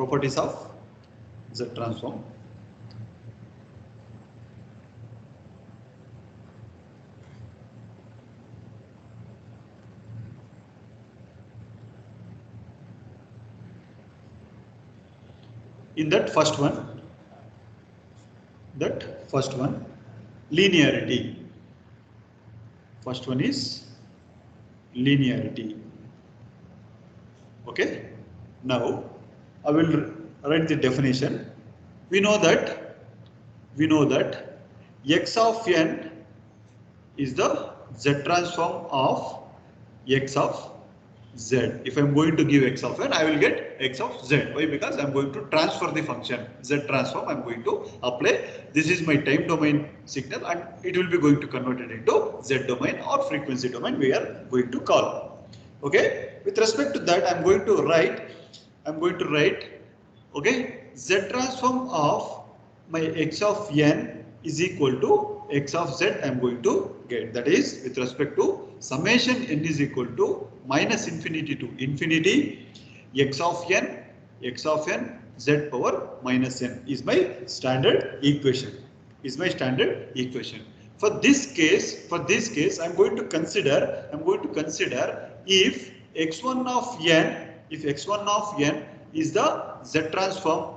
properties of Z transform. In that first one, linearity. First one is linearity. Okay. Now I will write the definition. We know that x of n is the Z transform of x of z. If I am going to give x of n, I will get x of z. Why? Because I am going to transfer the function Z transform. I am going to apply. This is my time domain signal, and it will be going to convert it into Z domain or frequency domain we are going to call. Okay. With respect to that, I am going to write. Okay. Z transform of my x of n is equal to x of z. I am going to get. That is with respect to summation n is equal to minus infinity to infinity x of n z power minus n is my standard equation. For this case, I am going to consider if x1 of n is the Z transform.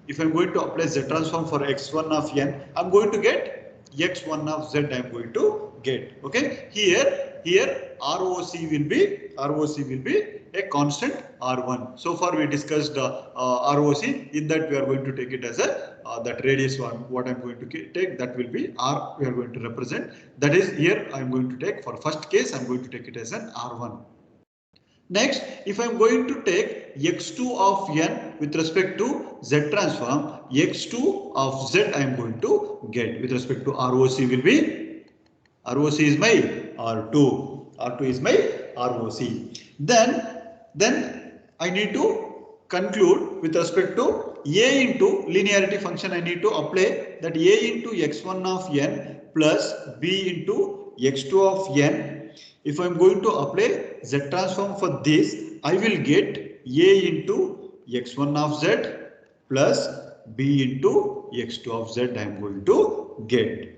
If I am going to apply Z transform for x1 of n, I am going to get x1 of z. I am going to get. Okay. Here ROC will be a constant R1. So far we discussed ROC. In that we are going to take it as a that radius one. What I am going to take, that will be R. We are going to represent. That is, here I am going to take, for first case I am going to take it as an R1. Next, if I am going to take x2 of n with respect to Z transform, x2 of z I am going to get. With respect to ROC will be, ROC is my R2 is my ROC. Then I need to conclude with respect to A into linearity function. I need to apply that A into x1 of n plus B into x2 of n. If I am going to apply Z transform for this, I will get A into x1 of z plus B into x2 of z. I am going to get.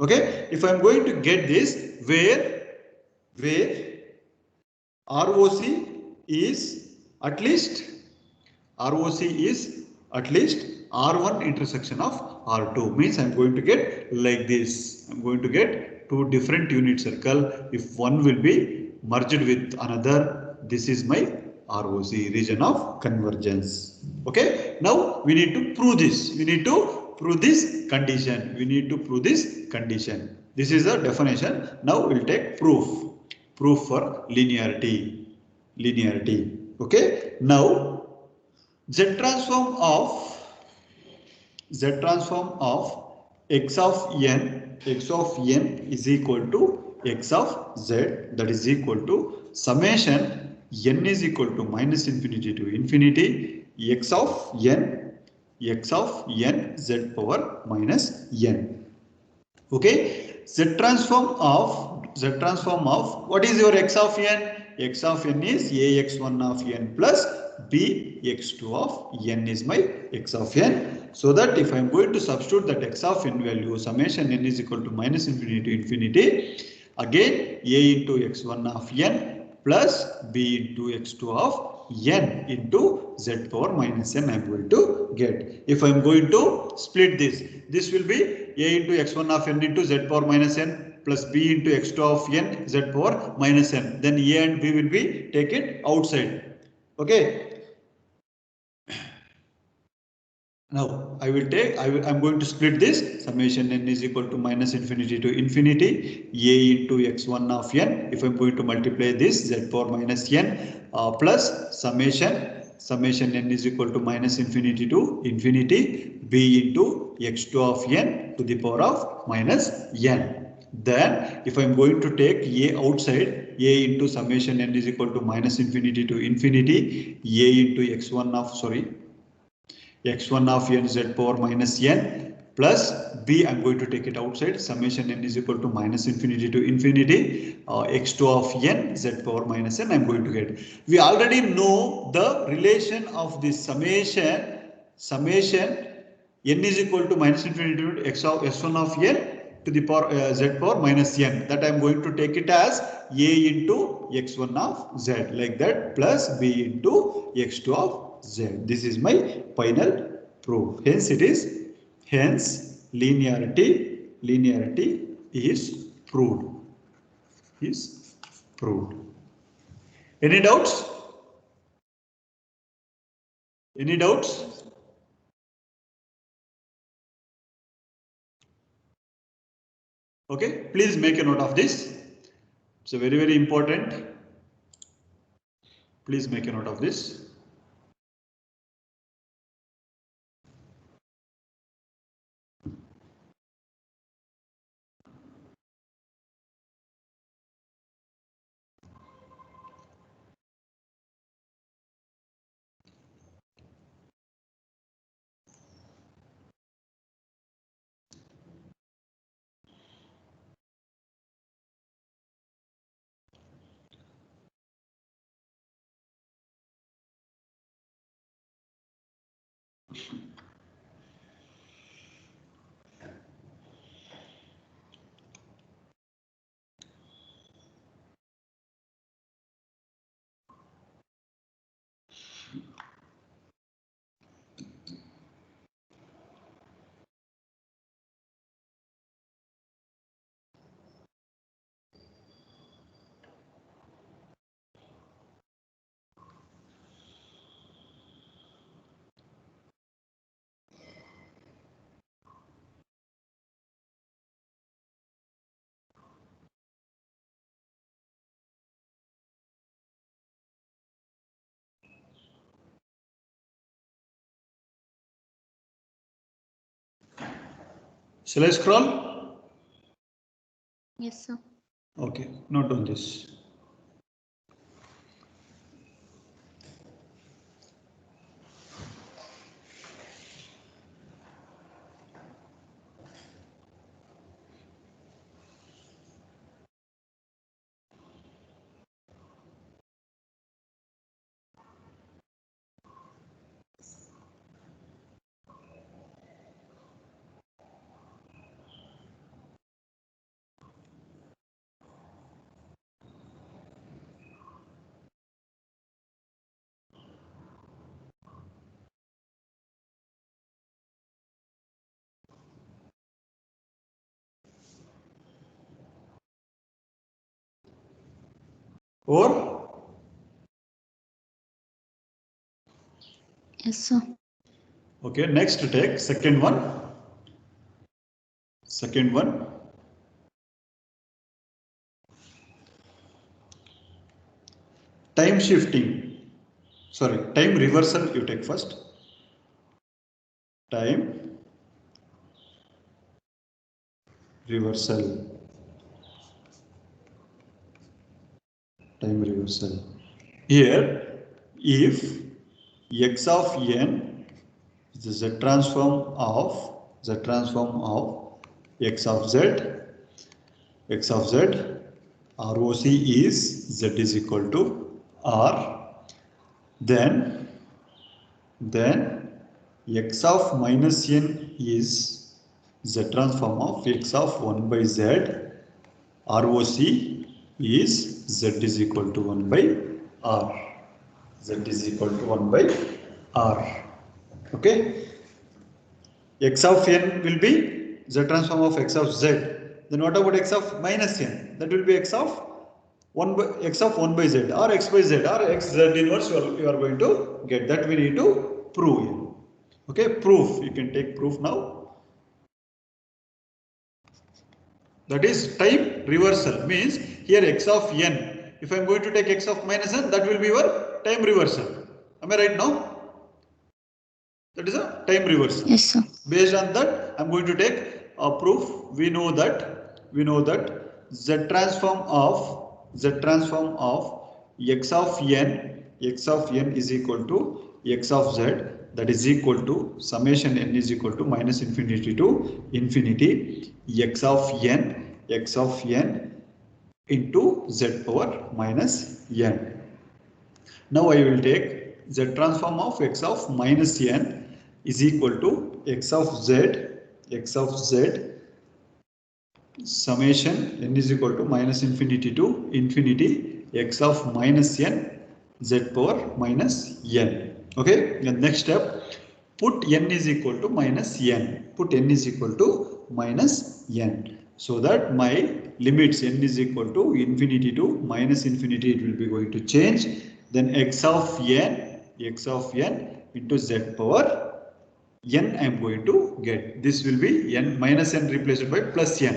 Okay. If I am going to get this, where ROC is at least R1 intersection of R2, means I am going to get like this. I am going to get two different unit circle. If one will be merged with another, this is my ROC, region of convergence. Okay. Now we need to prove this. We need to prove this condition. This is the definition. Now we will take proof for linearity. Okay. Now Z transform of x of n is equal to x of z. That is equal to summation n is equal to minus infinity to infinity x of n z power minus n. Okay. Z transform of what is your x of n? X of n is ax1 of n plus b x2 of n is my x of n. So that if I am going to substitute that x of n value, summation n is equal to minus infinity to infinity, again a into x1 of n plus b into x2 of n into z power minus n I am going to get. If I am going to split this will be a into x1 of n into z power minus n plus b into x2 of n z power minus n. Then a and b will be taken outside. Okay. Now I am going to split this. Summation n is equal to minus infinity to infinity a into x1 of n. If I am going to multiply this, z power minus n plus summation n is equal to minus infinity to infinity b into x2 of n to the power of minus n. Then if I am going to take a outside, a into summation n is equal to minus infinity to infinity a into x1 of n z power minus n plus b, I'm going to take it outside, summation n is equal to minus infinity to infinity x2 of n z power minus n, I'm going to get. We already know the relation of the summation n is equal to minus infinity to x of s1 of n to the power z power minus n, that I am going to take it as a into x1 of z, like that, plus b into x2 of z. This is my final proof. Hence it is, hence linearity is proved. Any doubts? Any doubts? Okay, please make a note of this. It's a very, very important. Please make a note of this. Shall I scroll? Yes, sir. Okay, note on this. Or Yes, sir. okay, next take second one. Second one. Time shifting. Sorry, time reversal you take first. Time reversal. Time reversal. Here, if x of n is the z transform of x of z, ROC is z is equal to r, then x of minus n is z transform of x of 1 by z, ROC is z is equal to 1 by r. Z is equal to 1 by r. Okay. X of n will be z transform of x of z. Then what about x of minus n? That will be x of 1 by z or x by z or x z inverse you are going to get. That we need to prove here. Okay, proof. You can take proof now. That is time reversal, means here x of n. If I am going to take x of minus n, that will be your time reversal. Am I right now? That is a time reversal. Yes, sir. Based on that, I am going to take a proof. We know that z transform of x of n is equal to x of z. that is equal to summation n is equal to minus infinity to infinity x of n into z power minus n. Now I will take z transform of x of minus n is equal to x of z summation n is equal to minus infinity to infinity x of minus n z power minus n. Okay, the next step, put n is equal to minus n. Put n is equal to minus n. So that my limits n is equal to infinity to minus infinity, it will be going to change. Then x of n into z power n I am going to get. This will be n minus n replaced by plus n.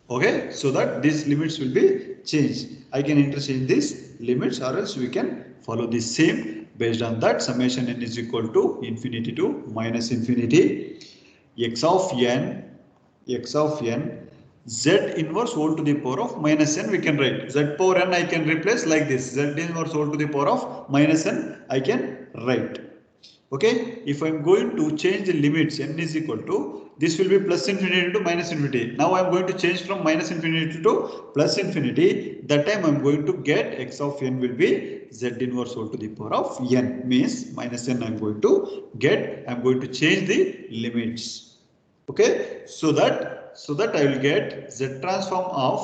Okay, so that these limits will be changed. I can interchange these limits or else we can follow the same. Based on that, summation n is equal to infinity to minus infinity x of n z inverse whole to the power of minus n we can write. Z power n I can replace like this. Z inverse whole to the power of minus n I can write. Okay, if I am going to change the limits n is equal to, this will be plus infinity to minus infinity. Now I am going to change from minus infinity to plus infinity. That time I am going to get x of n will be z inverse whole to the power of n, means minus n I am going to get. I am going to change the limits. Okay, so that I will get z transform of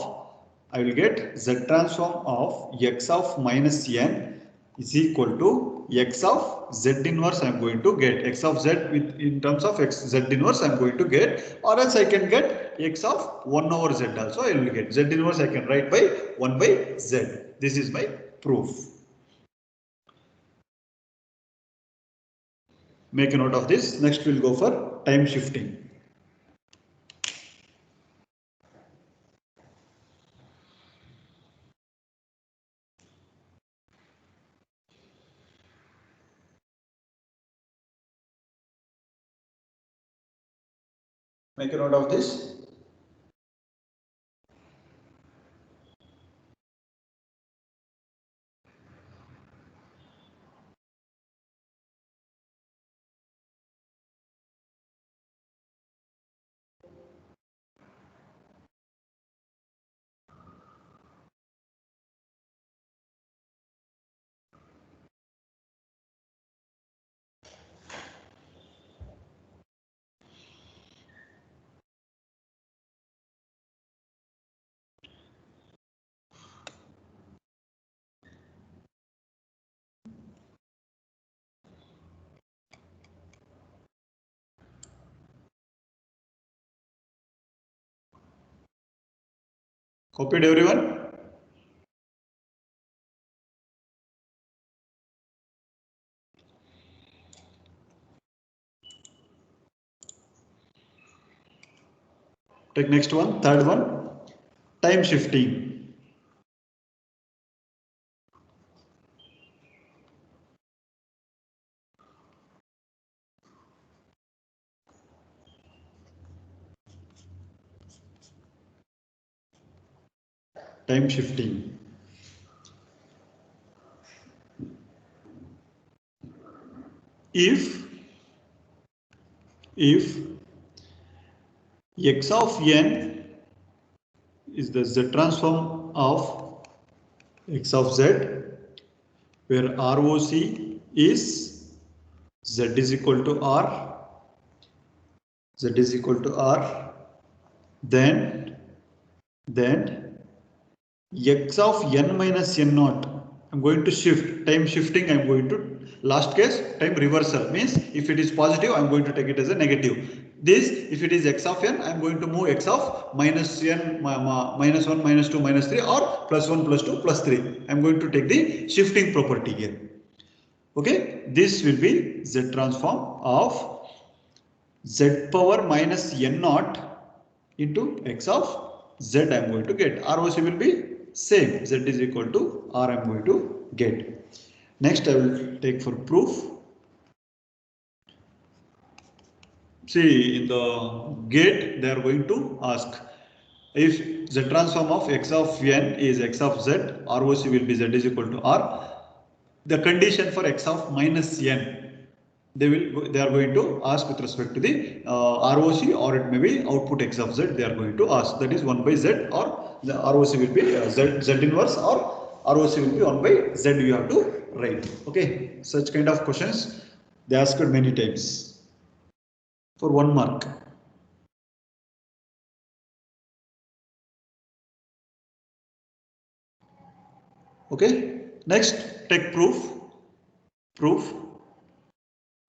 x of minus n is equal to x of z inverse I am going to get. X of z with in terms of x z inverse I am going to get, or else I can get x of 1 over z also I will get. Z inverse I can write by 1 by z. This is my proof. Make a note of this. Next we will go for time shifting. Make a note of this. Copied everyone? Take next one, third one, time shifting. Time shifting. If x of n is the z transform of x of z, where ROC is z is equal to r, then x of n minus n naught, I'm going to shift. Time shifting, I'm going to, last case, time reversal, means if it is positive, I'm going to take it as a negative. This, if it is x of n, I'm going to move x of minus n, minus 1, minus 2, minus 3, or plus 1, plus 2, plus 3. I'm going to take the shifting property here. Okay, this will be z transform of z power minus n naught into x of z I am going to get. ROC will be same, z is equal to r I am going to get. Next I will take for proof. See, in the gate they are going to ask if z transform of x of n is x of z, ROC will be z is equal to r. The condition for x of minus n, they are going to ask with respect to the ROC, or it may be output x of z. They are going to ask, that is 1 by z, or the ROC will be z inverse, or ROC will be 1 by z. You have to write. Okay, such kind of questions they asked many times for 1 mark. Okay, next take proof.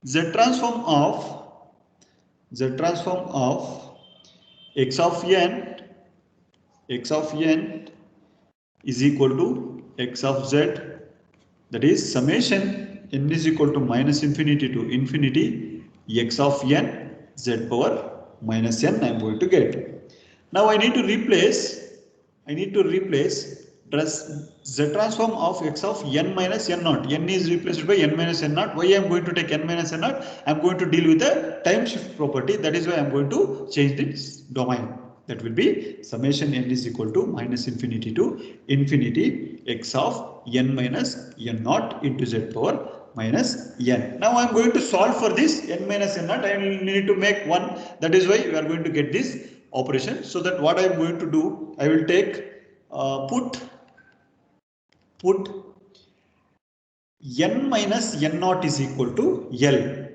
Z transform of x of n is equal to x of z, that is summation n is equal to minus infinity to infinity x of n z power minus n. I am going to get. Now I need to replace z transform of x of n minus n naught. N is replaced by n minus n naught. Why I am going to take n minus n naught? I am going to deal with the time shift property. That is why I am going to change this domain. That will be summation n is equal to minus infinity to infinity x of n minus n naught into z power minus n. Now I am going to solve for this n minus n naught. I need to make 1. That is why we are going to get this operation. So that what I am going to do, I will take put n minus n naught is equal to L.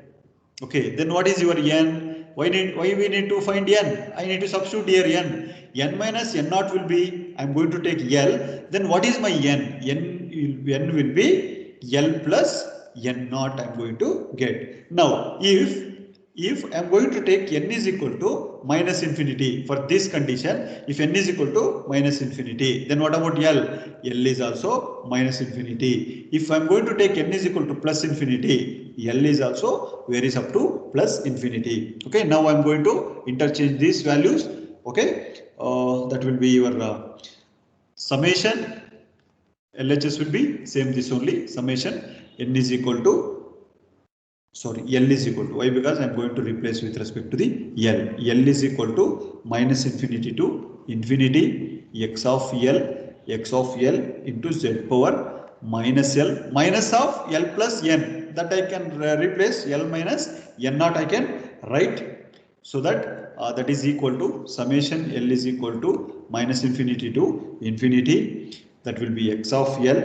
Okay, then what is your n? Why we need to find n? I need to substitute here n. N minus n naught will be, I am going to take L. Then what is my n? N will be L plus n naught I am going to get. Now if I am going to take n is equal to minus infinity, for this condition, if n is equal to minus infinity, then what about L? L is also minus infinity. If I am going to take n is equal to plus infinity, L is also varies up to plus infinity. Okay, now I am going to interchange these values. Okay, that will be your summation. LHS will be same this only, summation n is equal to, sorry, L is equal to, why? Because I am going to replace with respect to the L. L is equal to minus infinity to infinity x of L into z power minus L minus of L plus n. That I can replace L minus n naught I can write. So that that is equal to summation L is equal to minus infinity to infinity. That will be x of L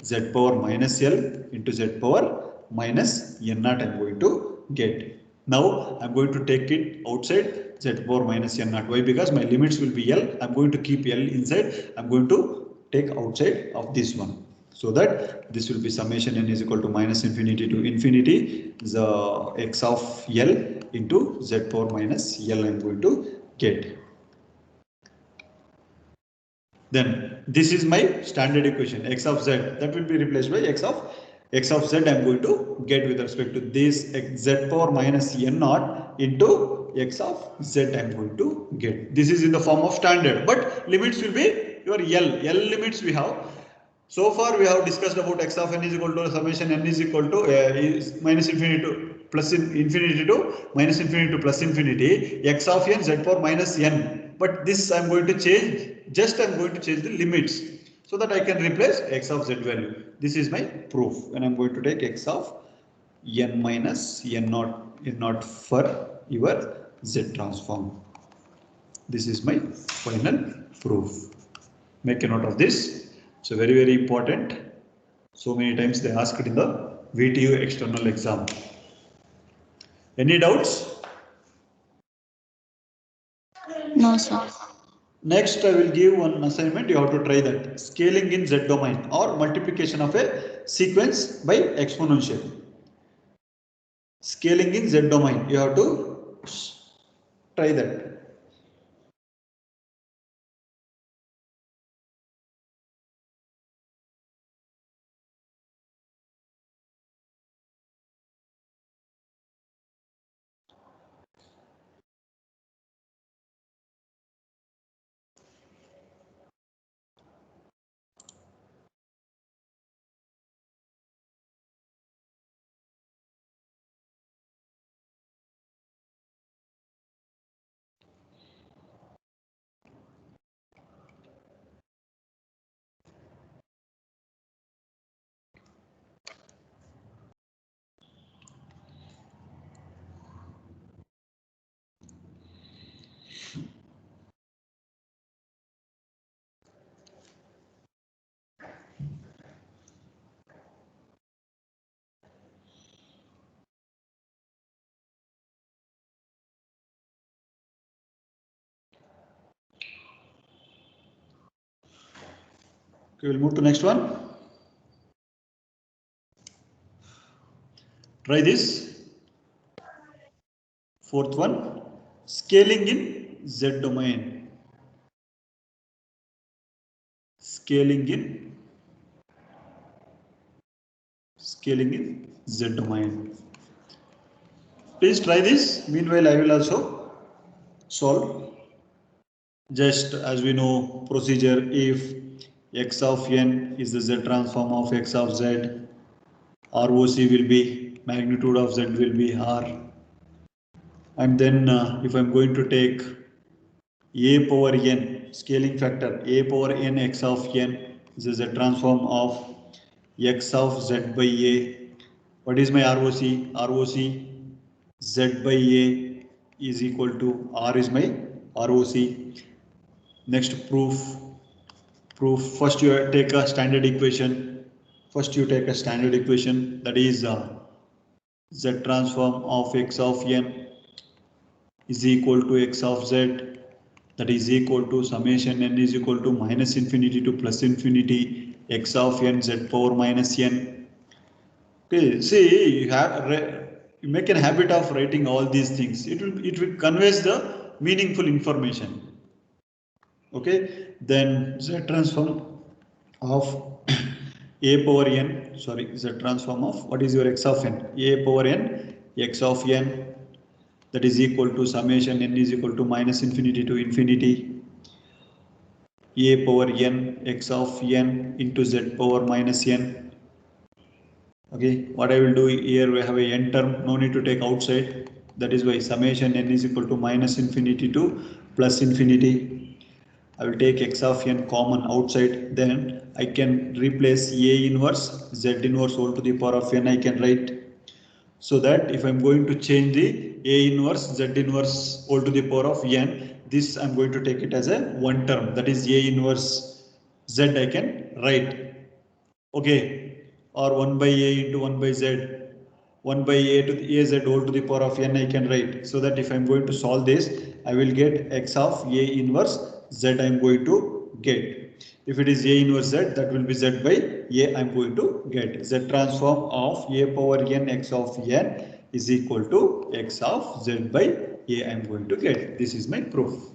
z power minus L into z power minus n naught I am going to get. Now I am going to take it outside, z power minus n naught. Why? Because my limits will be L. I am going to keep L inside. I am going to take outside of this one. So that this will be summation n is equal to minus infinity to infinity the x of L into z power minus L I am going to get. Then this is my standard equation, x of z, that will be replaced by x of z I am going to get with respect to this z power minus n naught into x of z I am going to get. This is in the form of standard, but limits will be your L limits we have. So far we have discussed about x of n is equal to summation n is equal to is minus infinity to plus infinity to minus infinity to plus infinity x of n z power minus n. But this I am going to change, just I am going to change the limits so that I can replace x of z value. This is my proof when I am going to take x of n minus n naught for your z transform. This is my final proof. Make a note of this. So very important. So many times they asked it in the VTU external exam. Any doubts? No, sir. Next I will give one assignment. You have to try that. Scaling in Z domain or multiplication of a sequence by exponential. Scaling in Z domain. You have to try that. Okay, we'll move to next one. Try this. Fourth one, scaling in Z domain. Scaling in Z domain. Please try this. Meanwhile, I will also solve. Just as we know procedure, if x of n is the Z transform of x of Z, ROC will be magnitude of Z will be R. And then if I'm going to take a power n, scaling factor a power n x of n is a Z transform of x of Z by a. What is my ROC? ROC Z by a is equal to R is my ROC. Next proof. First you take a standard equation. That is Z transform of x of n is equal to x of z, that is equal to summation n is equal to minus infinity to plus infinity x of n z power minus n. Okay, see, you make a habit of writing all these things. It will conveys the meaningful information. Okay, then z transform of a power n, z transform of what is your x of n? A power n x of n, that is equal to summation n is equal to minus infinity to infinity a power n x of n into z power minus n. Okay, what I will do here, we have a n term, no need to take outside. That is why summation n is equal to minus infinity to plus infinity. I will take x of n common outside, then I can replace a inverse z inverse whole to the power of n I can write. So that if I'm going to change the a inverse z inverse whole to the power of n, this I'm going to take it as a one term, that is a inverse z I can write. Okay, or 1 by a into 1 by z, 1 by a to the az whole to the power of n I can write. So that if I'm going to solve this, I will get x of a inverse z I'm going to get. If it is a inverse z, that will be z by a I'm going to get. Z transform of a power n x of n is equal to x of z by a I'm going to get. This is my proof.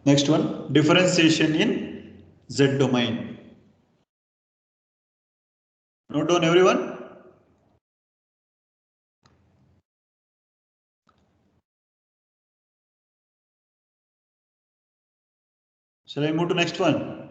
Next one, differentiation in Z domain. Note down everyone. Shall I move to next one?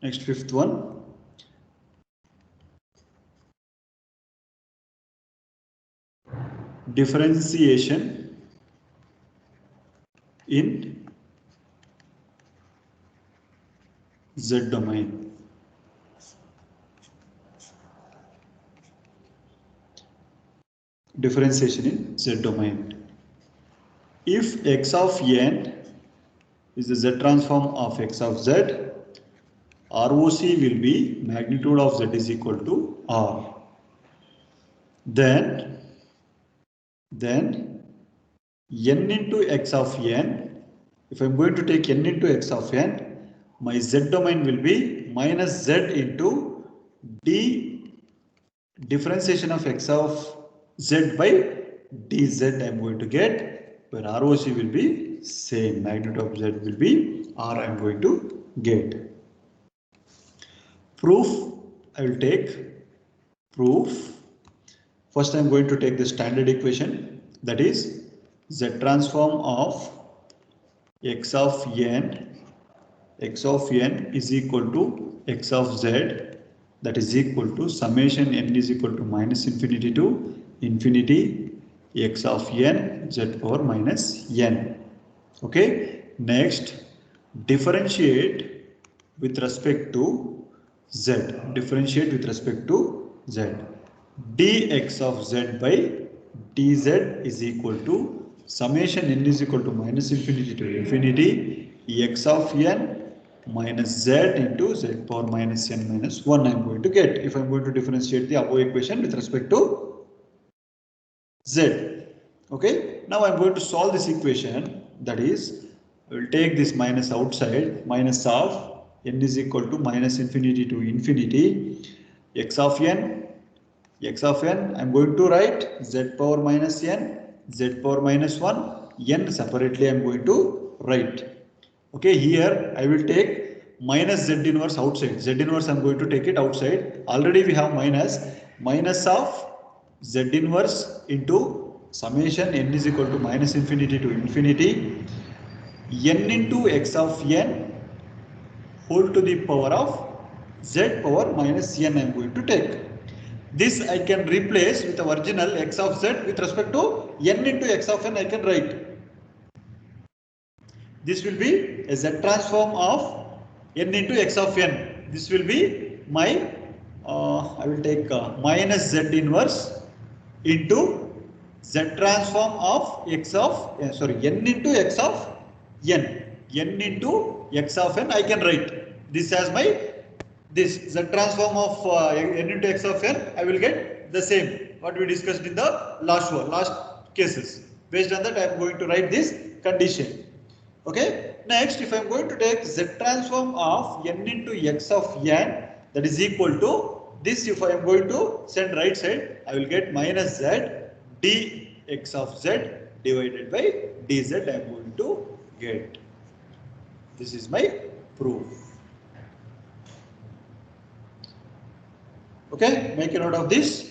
Next, fifth one. Differentiation in Z domain. Differentiation in Z domain. If x of n is the Z transform of x of z, ROC will be magnitude of z is equal to R. Then n into x of n, if I'm going to take n into x of n, my z domain will be minus z into d differentiation of x of z by dz I'm going to get, where ROC will be same, magnitude of z will be R I'm going to get. Proof, I will take proof. First I'm going to take the standard equation, that is z transform of x of n is equal to x of z, that is equal to summation n is equal to minus infinity to infinity x of n z power minus n. Okay, next differentiate with respect to z. Differentiate with respect to z. Dx of z by dz is equal to summation n is equal to minus infinity to infinity x of n minus z into z power minus n minus 1 I am going to get if I am going to differentiate the above equation with respect to z. Okay, now I am going to solve this equation, that is I will take this minus outside, minus of n is equal to minus infinity to infinity x of n I am going to write z power minus n, z power minus 1, n separately I am going to write. Okay, here I will take minus z inverse outside. Z inverse I am going to take it outside. Already we have minus of z inverse into summation n is equal to minus infinity to infinity n into x of n whole to the power of z power minus n I am going to take. This I can replace with the original x of z with respect to n into x of n I can write. This will be a z transform of n into x of n. This will be my, I will take minus z inverse into z transform of x of, n into x of n. N into x of n I can write. This as my, this z transform of n into x of n, I will get the same what we discussed in the last cases. Based on that I am going to write this condition. Okay, next if I am going to take z transform of n into x of n, that is equal to this, if I am going to send right side, I will get minus z dx of z divided by dz I am going to get. This is my proof. Okay, make a note of this.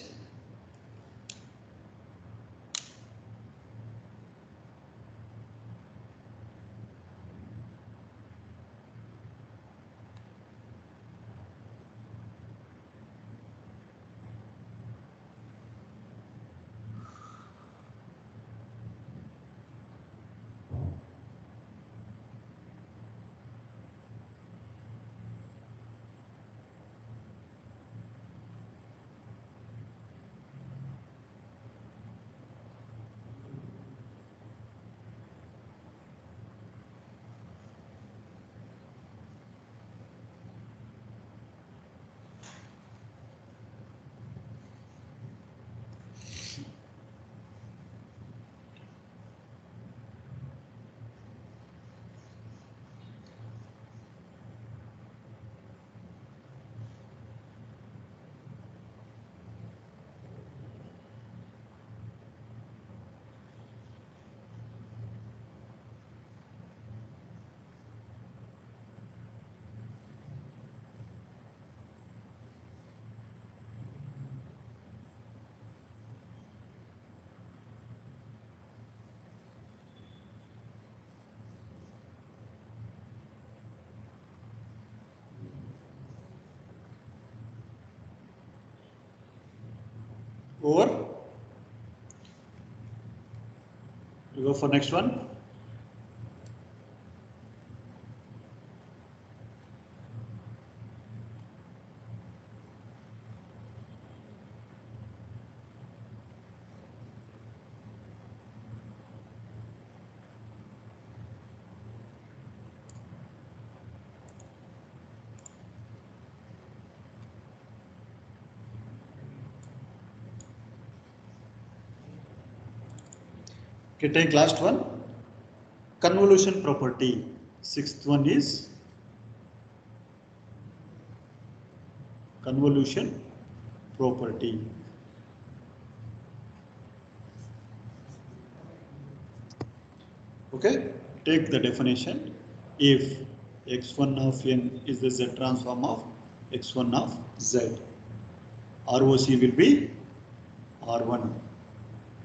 Over. We go for next one. Okay, take last one. Convolution property. Sixth one is convolution property. Okay, take the definition. If x1 of n is the z transform of x1 of z, ROC will be R1.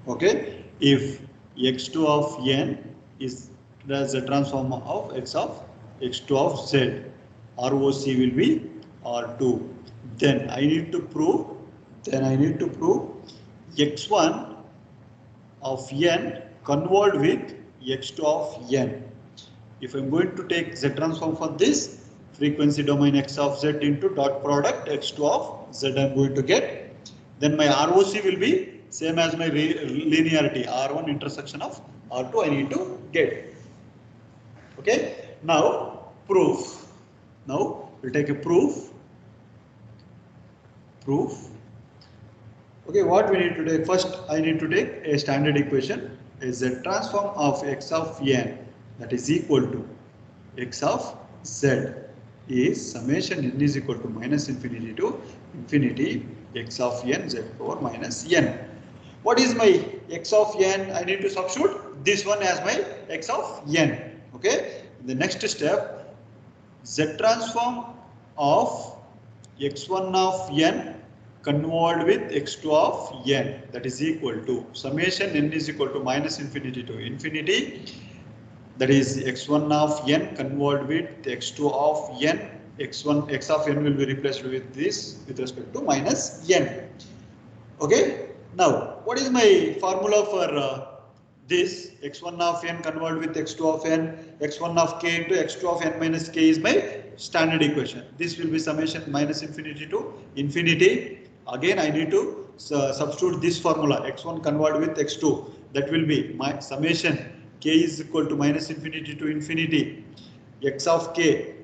Okay, if x2 of n is That's the transform of x of x2 of z. ROC will be R2. Then I need to prove. X1 of n convolved with x2 of n. If I'm going to take Z transform for this, frequency domain x of z into dot product x2 of z I'm going to get. Then my ROC will be same as my linearity R1 intersection of R2 I need to get. Okay, now proof. Now we'll take a proof. Okay, what we need to take? First, I need to take a standard equation. A Z transform of x of n that is equal to x of z is summation n is equal to minus infinity to infinity x of n z power minus n. What is my x of n? I need to substitute this one as my x of n. Okay. The next step, Z transform of x1 of n convolved with x2 of n, that is equal to summation n is equal to minus infinity to infinity, that is x1 of n convolved with x2 of n. X1 x of n will be replaced with this with respect to minus n. Okay. Now, what is my formula for this x1 of n convolved with x2 of n, x1 of k into x2 of n minus k is my standard equation. This will be summation minus infinity to infinity. Again, I need to substitute this formula x1 convolved with x2. That will be my summation k is equal to minus infinity to infinity x of k,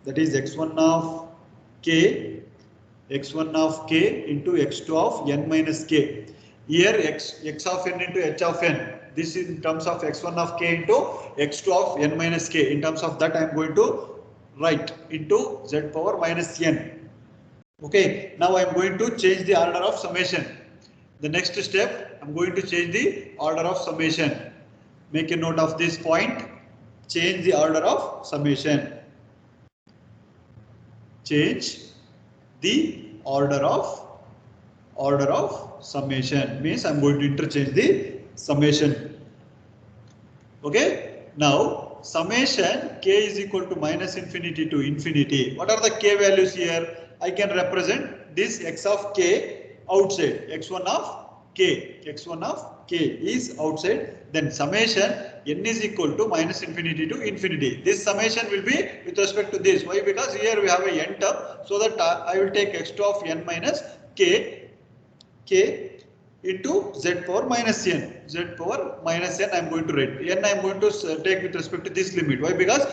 that is x1 of k into x2 of n minus k. Here x of n into h of n. This is in terms of x1 of k into x2 of n minus k. In terms of that, I am going to write into z power minus n. Okay. Now I am going to change the order of summation. The next step, I am going to change the order of summation. Make a note of this point. Change the order of summation. Change the order of summation means I'm going to interchange the summation. Okay. Now summation k is equal to minus infinity to infinity. What are the k values here? I can represent this x of k outside. X1 of k is outside. Then summation n is equal to minus infinity to infinity. This summation will be with respect to this. Why? Because here we have a n term, so that I will take x2 of n minus k into z power minus n. Z power minus n I am going to write. N I am going to take with respect to this limit. Why? Because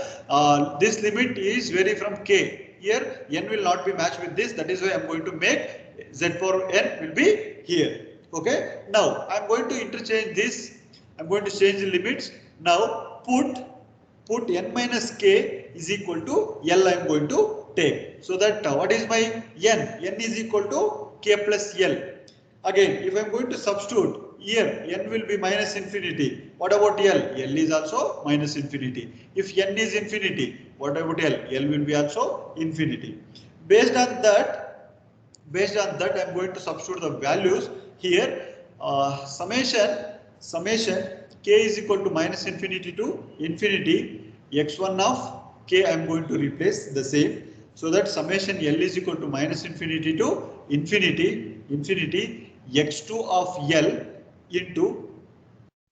this limit is vary from k. Here n will not be matched with this. That is why I am going to make z power n will be here. Okay. Now I am going to interchange this. I am going to change the limits. Now put n minus k is equal to L I am going to take. So that what is my n? N is equal to k plus L. Again, if I am going to substitute here, n will be minus infinity. What about L? L is also minus infinity. If n is infinity, what about L? L will be also infinity. Based on that, I am going to substitute the values here. Summation k is equal to minus infinity to infinity. X1 of k I am going to replace the same. So that summation L is equal to minus infinity to infinity x2 of L into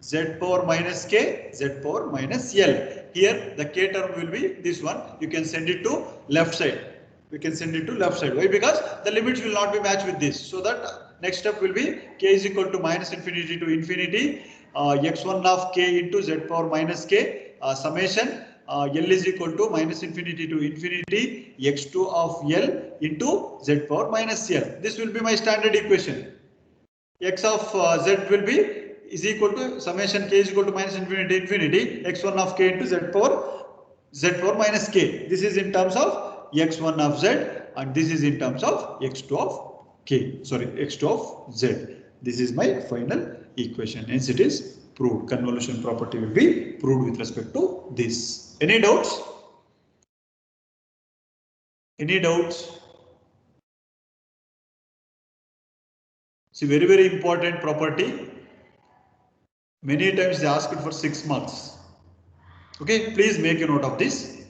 z power minus k, z power minus L. Here the k term will be this one. You can send it to left side. Why? Because the limits will not be matched with this. So that next step will be k is equal to minus infinity to infinity x1 of k into z power minus k summation L is equal to minus infinity to infinity x2 of L into z power minus L. This will be my standard equation. X of z will be is equal to summation k is equal to minus infinity to infinity x1 of k into z power minus k. This is in terms of x1 of z, and this is in terms of x2 of x2 of z. This is my final equation. Hence it is proved. Convolution property will be proved with respect to this. Any doubts? See, very, very important property. Many times they ask it for 6 marks. Okay, please make a note of this.